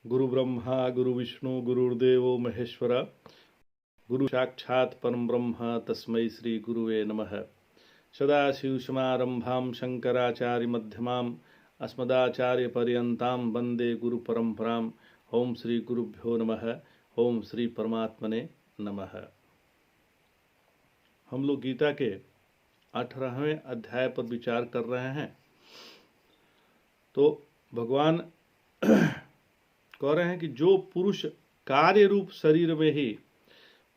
गुरु ब्रह्मा गुरु विष्णु गुरुर्देवो महेश्वर गुरु साक्षात् परम ब्रह्म तस्मै श्री गुरुवे नमः। सदाशिवसमारंभां शंकराचार्य मध्यमाम् अस्मदाचार्य पर्यन्तां वंदे गुरु परंपराम्। ओम श्री गुरुभ्यो नमः। ओम श्री परमात्मने नमः। हम लोग गीता के 18वें अध्याय पर विचार कर रहे हैं। तो भगवान कह रहे हैं कि जो पुरुष कार्य रूप शरीर में ही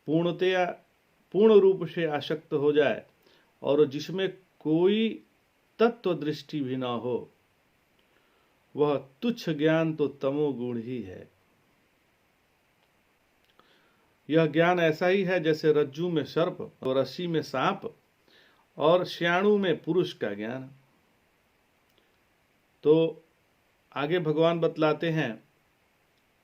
पूर्ण रूप से आसक्त हो जाए और जिसमें कोई तत्व दृष्टि भी ना हो, वह तुच्छ ज्ञान तो तमोगुण ही है। यह ज्ञान ऐसा ही है जैसे रज्जू में सर्प और रस्सी में सांप और श्याणु में पुरुष का ज्ञान। तो आगे भगवान बतलाते हैं,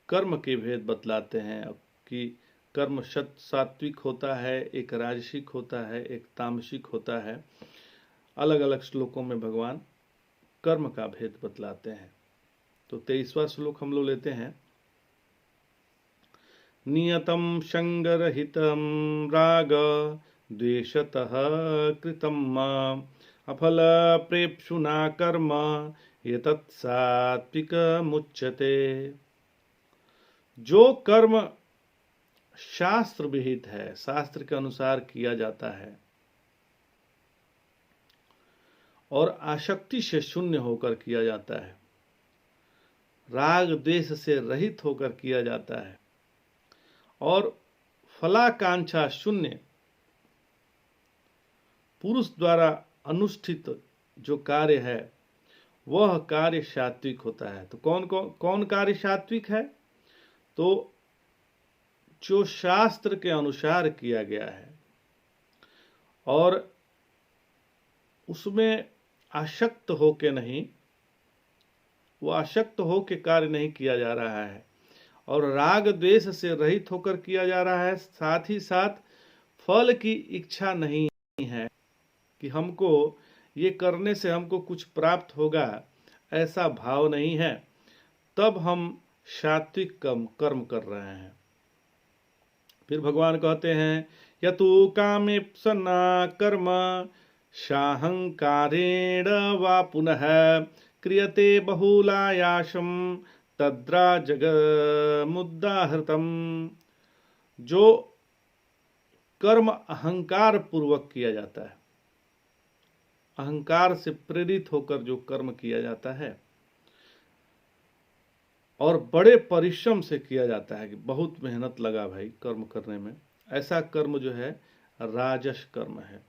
कर्म के भेद बतलाते हैं कि कर्म सात्विक होता है, एक राजसिक होता है, एक तामसिक होता है। अलग अलग श्लोकों में भगवान कर्म का भेद बतलाते हैं। तो 23वां श्लोक हम लोग लेते हैं। नियतम संगरहितम राग द्वेषतः कृतम अफल प्रेप्सुना कर्म एतत् सात्विक मुच्यते। जो कर्म शास्त्र विहित है, शास्त्र के अनुसार किया जाता है और आसक्ति से शून्य होकर किया जाता है, राग द्वेष से रहित होकर किया जाता है और फलाकांक्षा शून्य पुरुष द्वारा अनुष्ठित जो कार्य है वह कार्य सात्विक होता है। तो कौन कार्य सात्विक है? तो जो शास्त्र के अनुसार किया गया है और उसमें आसक्त होके नहीं, वो आसक्त होके कार्य नहीं किया जा रहा है और राग द्वेष से रहित होकर किया जा रहा है। साथ ही साथ फल की इच्छा नहीं है कि हमको ये करने से हमको कुछ प्राप्त होगा, ऐसा भाव नहीं है। तब हम सात्विक कर्म कर रहे हैं। फिर भगवान कहते हैं, यतु कामेप्सना कर्म साहंकारेण वा पुनः क्रियते बहुलायासम तद्रा जगमुदाहृतम। जो कर्म अहंकार पूर्वक किया जाता है, अहंकार से प्रेरित होकर जो कर्म किया जाता है और बड़े परिश्रम से किया जाता है कि बहुत मेहनत लगा भाई कर्म करने में, ऐसा कर्म जो है राजस कर्म है।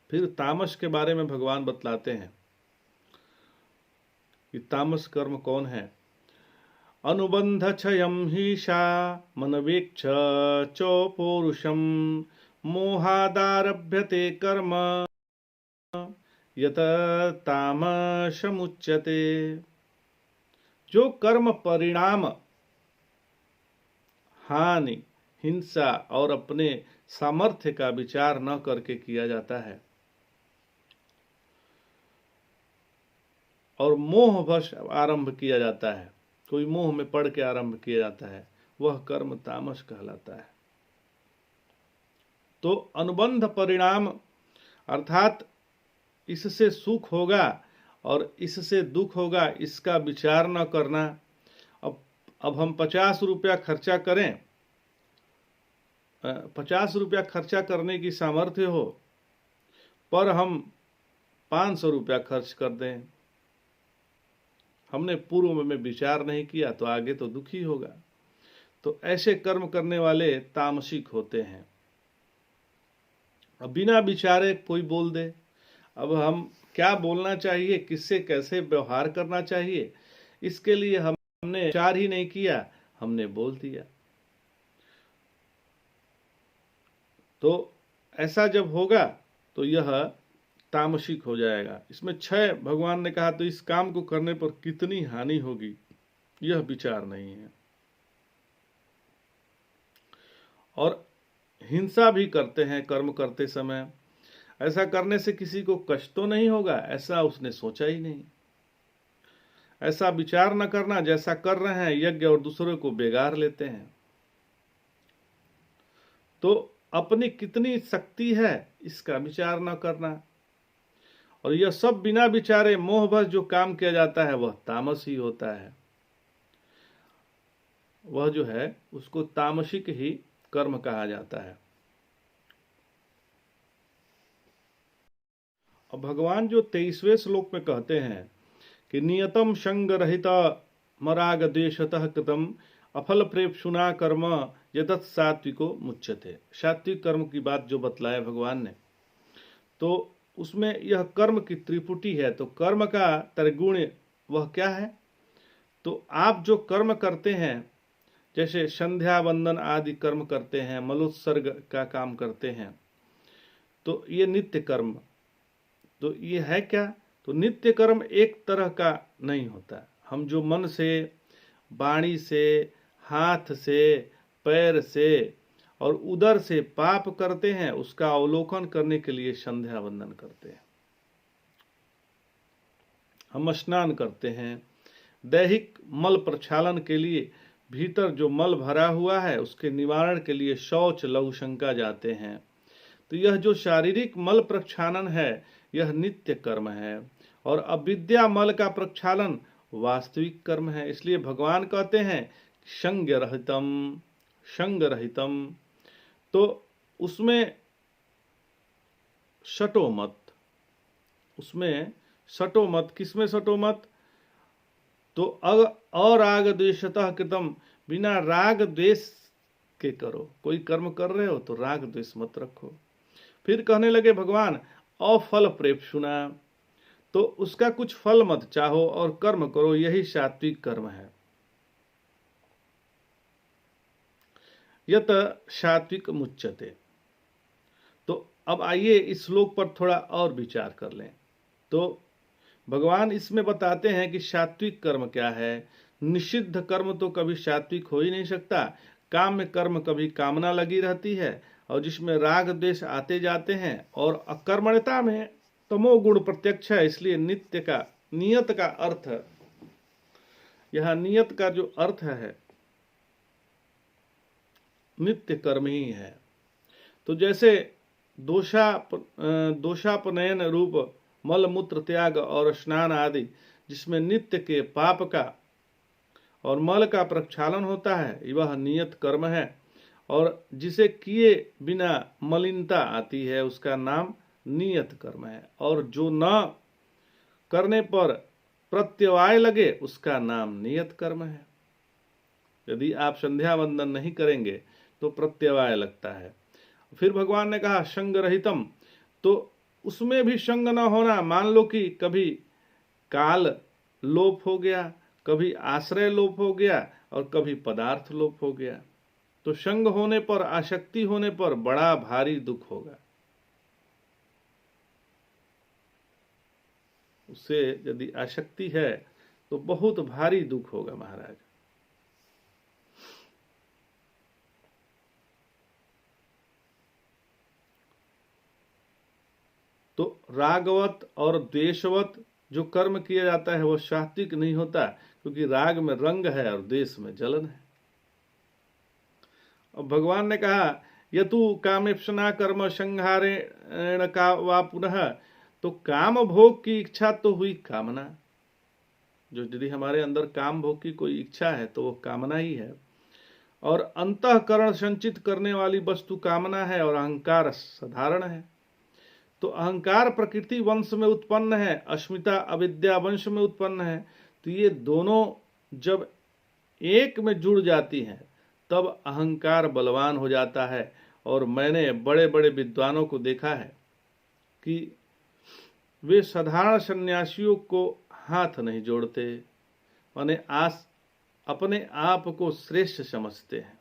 फिर तामस के बारे में भगवान बतलाते हैं कि तामस कर्म कौन है। अनुबंध क्षयम हिषा मनवेक्ष च पौरुषम मोहादारभ्यते कर्म यत तामसमुच्यते। जो कर्म परिणाम, हानि, हिंसा और अपने सामर्थ्य का विचार न करके किया जाता है और मोहवश आरंभ किया जाता है, कोई मोह में पड़ के आरंभ किया जाता है, वह कर्म तामस कहलाता है। तो अनुबंध परिणाम अर्थात इससे सुख होगा और इससे दुख होगा, इसका विचार न करना। अब हम 50 रुपया खर्चा करें, 50 रुपया खर्चा करने की सामर्थ्य हो पर हम 500 रुपया खर्च कर दें, हमने पूर्व में विचार नहीं किया तो आगे तो दुखी होगा। तो ऐसे कर्म करने वाले तामसिक होते हैं। अब बिना विचारे कोई बोल दे, अब हम क्या बोलना चाहिए, किससे कैसे व्यवहार करना चाहिए, इसके लिए हमने विचार ही नहीं किया, हमने बोल दिया। तो ऐसा जब होगा तो यह तामसिक हो जाएगा। इसमें क्षय भगवान ने कहा, तो इस काम को करने पर कितनी हानि होगी यह विचार नहीं है। और हिंसा भी करते हैं कर्म करते समय। ऐसा करने से किसी को कष्ट तो नहीं होगा, ऐसा उसने सोचा ही नहीं। ऐसा विचार न करना जैसा कर रहे हैं यज्ञ और दूसरों को बेगार लेते हैं। तो अपनी कितनी शक्ति है इसका विचार न करना, और यह सब बिना विचारे मोहवश जो काम किया जाता है वह तामस ही होता है। वह जो है उसको तामसिक ही कर्म कहा जाता है। अब भगवान जो 23वें श्लोक में कहते हैं कि नियतम संग रहित मराग देशतः कृतम अफल प्रेप्सुना कर्म यतत् सात्विको मुच्यते। सात्विक कर्म की बात जो बतलाया भगवान ने, तो उसमें यह कर्म की त्रिपुटी है। तो कर्म का त्रिगुण वह क्या है? तो आप जो कर्म करते हैं, जैसे संध्या वंदन आदि कर्म करते हैं, मलोत्सर्ग का काम करते हैं, तो ये नित्य कर्म। तो ये है क्या? तो नित्य कर्म एक तरह का नहीं होता। हम जो मन से, वाणी से, हाथ से, पैर से और उदर से पाप करते हैं, उसका अवलोकन करने के लिए संध्या वंदन करते हैं। हम स्नान करते हैं, दैहिक मल प्रक्षालन के लिए भीतर जो मल भरा हुआ है उसके निवारण के लिए शौच लघु शंका जाते हैं। तो यह जो शारीरिक मल प्रक्षालन है यह नित्य कर्म है, और अविद्या मल का प्रक्षालन वास्तविक कर्म है। इसलिए भगवान कहते हैं संग रहितम, संग रहितम। तो उसमें सटो मत, उसमें सटो मत। किसमें सटो मत? तो अराग द्वेषतः कृतम, बिना राग द्वेष के करो। कोई कर्म कर रहे हो तो राग द्वेष मत रखो। फिर कहने लगे भगवान अफल प्रेप्सुना, तो उसका कुछ फल मत चाहो और कर्म करो, यही सात्विक कर्म है। यत सात्विक मुच्यते। तो अब आइए इस श्लोक पर थोड़ा और विचार कर लें। तो भगवान इसमें बताते हैं कि सात्विक कर्म क्या है। निषिद्ध कर्म तो कभी सात्विक हो ही नहीं सकता। काम्य कर्म कभी कामना लगी रहती है और जिसमें राग द्वेष आते जाते हैं, और अकर्मण्यता में तमोगुण प्रत्यक्ष है। इसलिए नित्य का, नियत का अर्थ, यह नियत का जो अर्थ है नित्य कर्म ही है। तो जैसे दोषापनयन रूप मल मूत्र त्याग और स्नान आदि जिसमें नित्य के पाप का और मल का प्रक्षालन होता है, वह नियत कर्म है। और जिसे किए बिना मलिनता आती है उसका नाम नियत कर्म है। और जो न करने पर प्रत्यवाय लगे उसका नाम नियत कर्म है। यदि आप संध्या वंदन नहीं करेंगे तो प्रत्यवाय लगता है। फिर भगवान ने कहा संग रहितम, तो उसमें भी संग न होना। मान लो कि कभी काल लोप हो गया, कभी आश्रय लोप हो गया और कभी पदार्थ लोप हो गया, तो संग होने पर, आसक्ति होने पर बड़ा भारी दुख होगा। उससे यदि आसक्ति है तो बहुत भारी दुख होगा महाराज। तो रागवत और द्वेषवत जो कर्म किया जाता है वह सात्विक नहीं होता, क्योंकि राग में रंग है और द्वेष में जलन है। और भगवान ने कहा यतु कामेप्सना कर्म संहारेण का वा पुनः, तो काम भोग की इच्छा तो हुई कामना। जो यदि हमारे अंदर काम भोग की कोई इच्छा है तो वो कामना ही है। और अंतःकरण संचित करने वाली वस्तु कामना है, और अहंकार साधारण है। तो अहंकार प्रकृति वंश में उत्पन्न है, अस्मिता अविद्या वंश में उत्पन्न है। तो ये दोनों जब एक में जुड़ जाती हैं तब अहंकार बलवान हो जाता है। और मैंने बड़े बड़े विद्वानों को देखा है कि वे साधारण सन्यासियों को हाथ नहीं जोड़ते, माने अपने आप को श्रेष्ठ समझते हैं।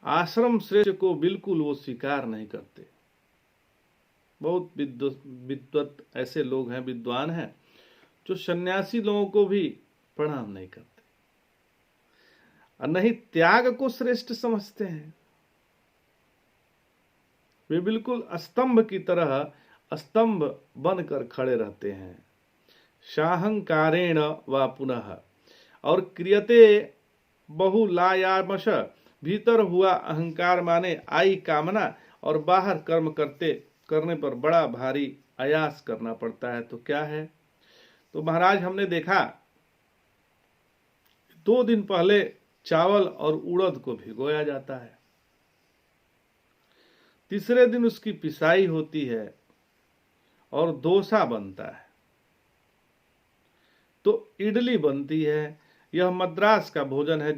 आश्रम श्रेष्ठ को बिल्कुल वो स्वीकार नहीं करते। बहुत विद्वत ऐसे लोग हैं, विद्वान हैं, जो सन्यासी लोगों को भी प्रणाम नहीं करते और नहीं त्याग को श्रेष्ठ समझते हैं। वे बिल्कुल स्तंभ की तरह स्तंभ बनकर खड़े रहते हैं। साहंकारेण व पुनः, और क्रियते बहुलायामश, भीतर हुआ अहंकार माने आई कामना, और बाहर कर्म करने पर बड़ा भारी आयास करना पड़ता है। तो क्या है? तो महाराज हमने देखा 2 दिन पहले चावल और उड़द को भिगोया जाता है, तीसरे दिन उसकी पिसाई होती है और डोसा बनता है, तो इडली बनती है। यह मद्रास का भोजन है।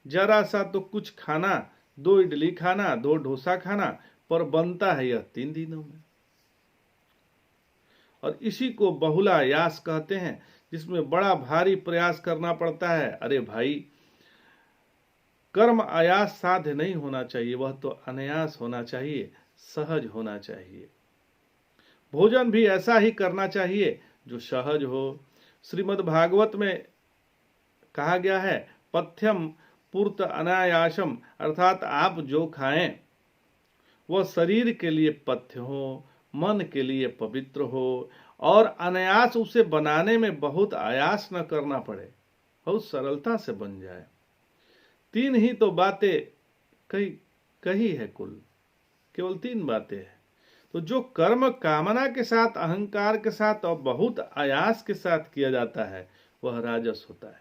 जरा सा तो कुछ खाना, 2 इडली खाना, 2 डोसा खाना, पर बनता है यह 3 दिनों में। और इसी को बहुलायास कहते हैं, जिसमें बड़ा भारी प्रयास करना पड़ता है। अरे भाई, कर्म आयास साध्य नहीं होना चाहिए, वह तो अनायास होना चाहिए, सहज होना चाहिए। भोजन भी ऐसा ही करना चाहिए जो सहज हो। श्रीमद् भागवत में कहा गया है, पथ्यम पूर्त अनायासम, अर्थात आप जो खाएं वह शरीर के लिए पथ्य हो, मन के लिए पवित्र हो, और अनायास उसे बनाने में बहुत आयास न करना पड़े, बहुत सरलता से बन जाए। 3 ही तो बातें कही है, केवल 3 बातें हैं। तो जो कर्म कामना के साथ, अहंकार के साथ और बहुत आयास के साथ किया जाता है, वह राजस होता है।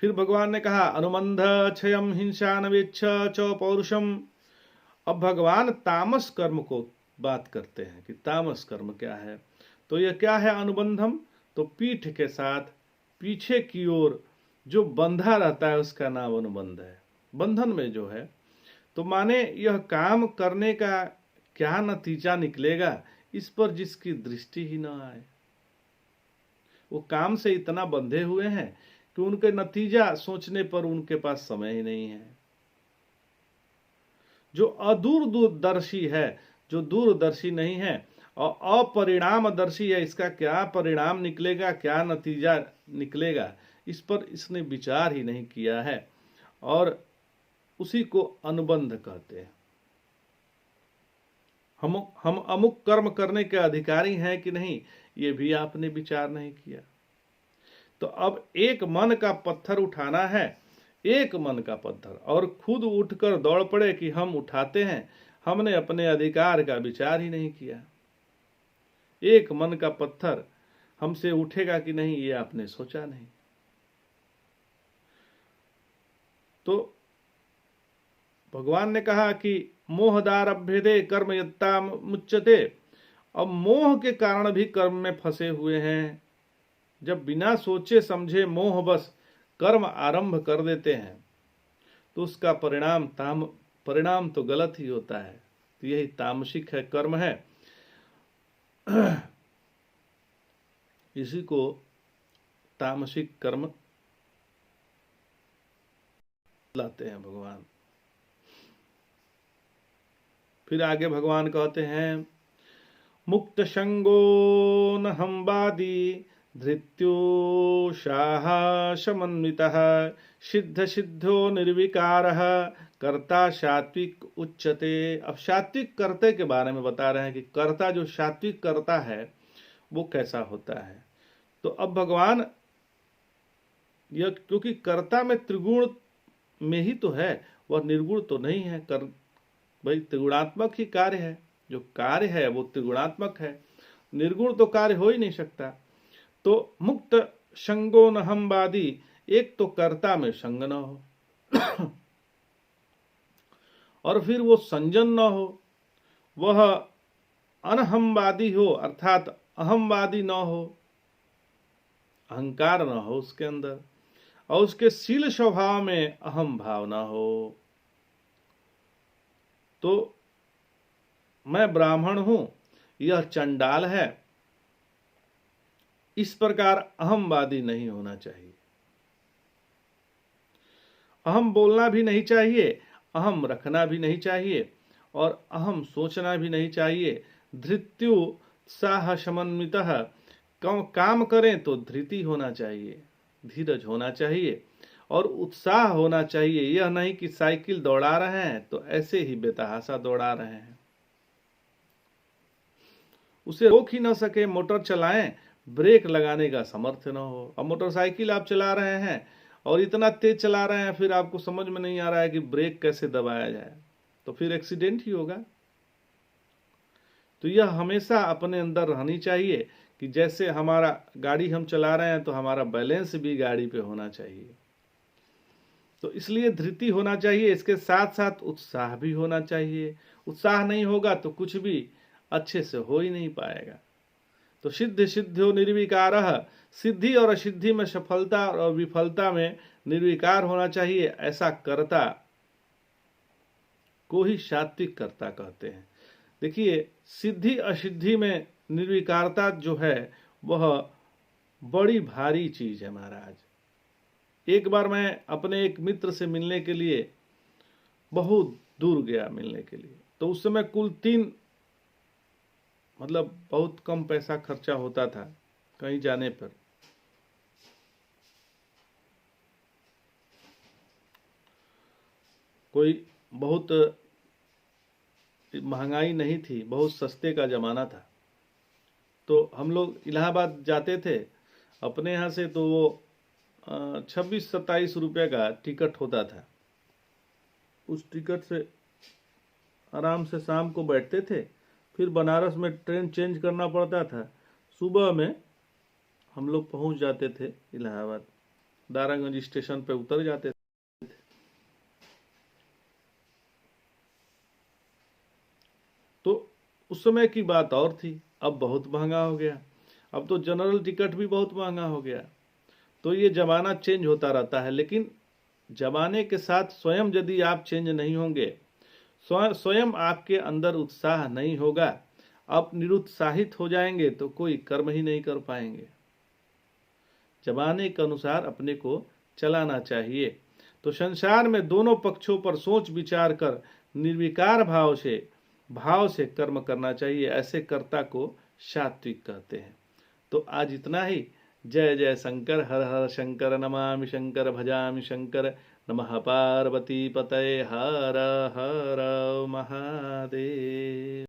फिर भगवान ने कहा, अनुबंध क्षयम हिंसा नवेच्छ च पौरुषम। अब भगवान तामस कर्म को बात करते हैं कि तामस कर्म क्या है। तो यह क्या है अनुबंधम? तो पीठ के साथ पीछे की ओर जो बंधा रहता है उसका नाम अनुबंध है। बंधन में जो है, तो माने यह काम करने का क्या नतीजा निकलेगा, इस पर जिसकी दृष्टि ही न आए। वो काम से इतना बंधे हुए हैं कि उनके नतीजा सोचने पर उनके पास समय ही नहीं है। जो अदूरदर्शी है, जो दूरदर्शी नहीं है और अपरिणामदर्शी है, इसका क्या परिणाम निकलेगा, क्या नतीजा निकलेगा, इस पर इसने विचार ही नहीं किया है, और उसी को अनुबंध कहते हैं। हम अमुक कर्म करने के अधिकारी हैं कि नहीं, ये भी आपने विचार नहीं किया। तो अब एक मन का पत्थर उठाना है, एक मन का पत्थर, और खुद उठकर दौड़ पड़े कि हम उठाते हैं, हमने अपने अधिकार का विचार ही नहीं किया। एक मन का पत्थर हमसे उठेगा कि नहीं, ये आपने सोचा नहीं। तो भगवान ने कहा कि मोहदारभ्यते कर्म यत्ता मुच्यते। अब मोह के कारण भी कर्म में फंसे हुए हैं। जब बिना सोचे समझे मोह बस कर्म आरंभ कर देते हैं, तो उसका परिणाम तो गलत ही होता है। तो यही तामसिक है, कर्म है। इसी को तामसिक कर्म लाते हैं भगवान। फिर आगे भगवान कहते हैं, मुक्त संगो न हमवादी धृत्योषाः समन्वितः सिद्ध सिद्धो निर्विकारः कर्ता सात्विक उच्यते। अब सात्विक कर्ते के बारे में बता रहे हैं कि कर्ता, जो सात्विक कर्ता है वो कैसा होता है। तो अब भगवान यह, क्योंकि कर्ता में त्रिगुण में ही तो है, वह निर्गुण तो नहीं है। भाई त्रिगुणात्मक ही कार्य है, जो कार्य है वो त्रिगुणात्मक है, निर्गुण तो कार्य हो ही नहीं सकता। तो मुक्त संगो न हमवादी, एक तो कर्ता में संग न हो और फिर वो संजन न हो, वह अनहमवादी हो, अर्थात अहमवादी न हो, अहंकार न हो उसके अंदर, और उसके शील स्वभाव में अहम भाव न हो। तो मैं ब्राह्मण हूं, यह चंडाल है, इस प्रकार अहमवादी नहीं होना चाहिए। अहम बोलना भी नहीं चाहिए, अहम रखना भी नहीं चाहिए, और अहम सोचना भी नहीं चाहिए। धृत्युत्साह समन्वितः, काम करें तो धृति होना चाहिए, धीरज होना चाहिए और उत्साह होना चाहिए। यह नहीं कि साइकिल दौड़ा रहे हैं तो ऐसे ही बेतहाशा दौड़ा रहे हैं। उसे रोक ही ना सके, मोटर चलाएं, ब्रेक लगाने का सामर्थ्य न हो। अब मोटरसाइकिल आप चला रहे हैं और इतना तेज चला रहे हैं, फिर आपको समझ में नहीं आ रहा है कि ब्रेक कैसे दबाया जाए, तो फिर एक्सीडेंट ही होगा। तो यह हमेशा अपने अंदर रहनी चाहिए कि जैसे हमारा गाड़ी हम चला रहे हैं तो हमारा बैलेंस भी गाड़ी पे होना चाहिए। तो इसलिए धृति होना चाहिए, इसके साथ साथ उत्साह भी होना चाहिए। उत्साह नहीं होगा तो कुछ भी अच्छे से हो ही नहीं पाएगा। तो सिद्ध सिद्ध्यो निर्विकारः, सिद्धि और असिद्धि में, सफलता और विफलता में निर्विकार होना चाहिए। ऐसा कर्ता को ही सात्विक कर्ता कहते हैं। देखिए, सिद्धि असिद्धि में निर्विकारता जो है वह बड़ी भारी चीज है महाराज। एक बार मैं अपने एक मित्र से मिलने के लिए बहुत दूर गया मिलने के लिए, तो उस समय कुल 3 मतलब बहुत कम पैसा खर्चा होता था कहीं जाने पर। कोई बहुत महंगाई नहीं थी, बहुत सस्ते का जमाना था। तो हम लोग इलाहाबाद जाते थे अपने यहाँ से, तो वो 26-27 रुपये का टिकट होता था। उस टिकट से आराम से शाम को बैठते थे, फिर बनारस में ट्रेन चेंज करना पड़ता था। सुबह में हम लोग पहुंच जाते थे इलाहाबाद, दारागंज स्टेशन पे उतर जाते थे। तो उस समय की बात और थी, अब बहुत महंगा हो गया। अब तो जनरल टिकट भी बहुत महंगा हो गया। तो ये जमाना चेंज होता रहता है, लेकिन जमाने के साथ स्वयं यदि आप चेंज नहीं होंगे, स्वयं आपके अंदर उत्साह नहीं होगा, आप निरुत्साहित हो जाएंगे तो कोई कर्म ही नहीं कर पाएंगे। जमाने के अनुसार अपने को चलाना चाहिए। तो संसार में दोनों पक्षों पर सोच विचार कर निर्विकार भाव से कर्म करना चाहिए। ऐसे कर्ता को सात्विक कहते हैं। तो आज इतना ही। जय जय शंकर, हर हर शंकर, नमामि शंकर, भजामि शंकर। नमः पार्वती पतये, हर हर महादेव।